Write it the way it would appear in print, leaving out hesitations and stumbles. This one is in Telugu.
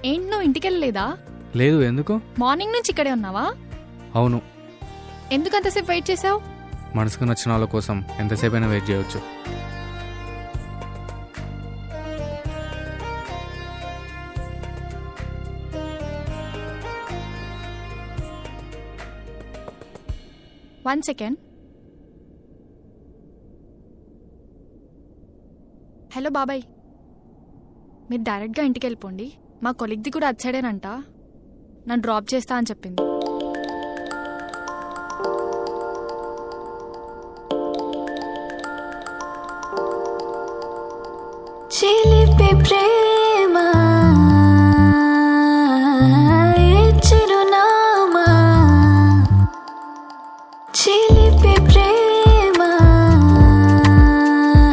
ఏంటి నువ్వు ఇంటికి వెళ్ళలేదా? లేదు, ఎందుకు? మార్నింగ్ నుంచి ఇక్కడే ఉన్నావా? అవును, ఎందుకు అంతసేపు వెయిట్ చేసావు? మనసుకు నచ్చిన వాళ్ళ కోసం ఎంతసేపైనా వెయిట్ చేయొచ్చు. One second. హలో బాబాయ్, మీరు డైరెక్ట్గా ఇంటికి వెళ్ళిపోండి. మా కొలిగ్ది కూడా వచ్చాడేనంట, నన్ను డ్రాప్ చేస్తా అని చెప్పింది. చిలిపి ప్రేమ